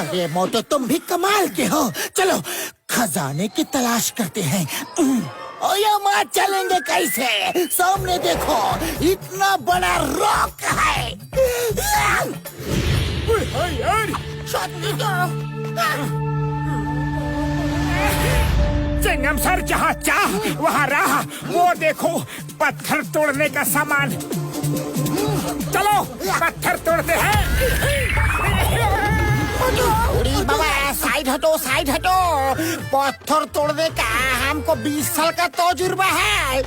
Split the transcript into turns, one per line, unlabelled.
अरे मोटो तुम भी कमाल के हो। चलो खजाने की तलाश करते हैं। ओया माँ चलेंगे कैसे? सामने देखो इतना बड़ा रॉक है।
चिंगम सर जहाँ चाह वहाँ रहा। वो देखो पत्थर तोड़ने का सामान। चलो पत्थर तोड़ते हैं।
बाबा साइड हटो साइड हटो। पत्थर तोड़ने का हमको 20 साल का तजुर्बा है।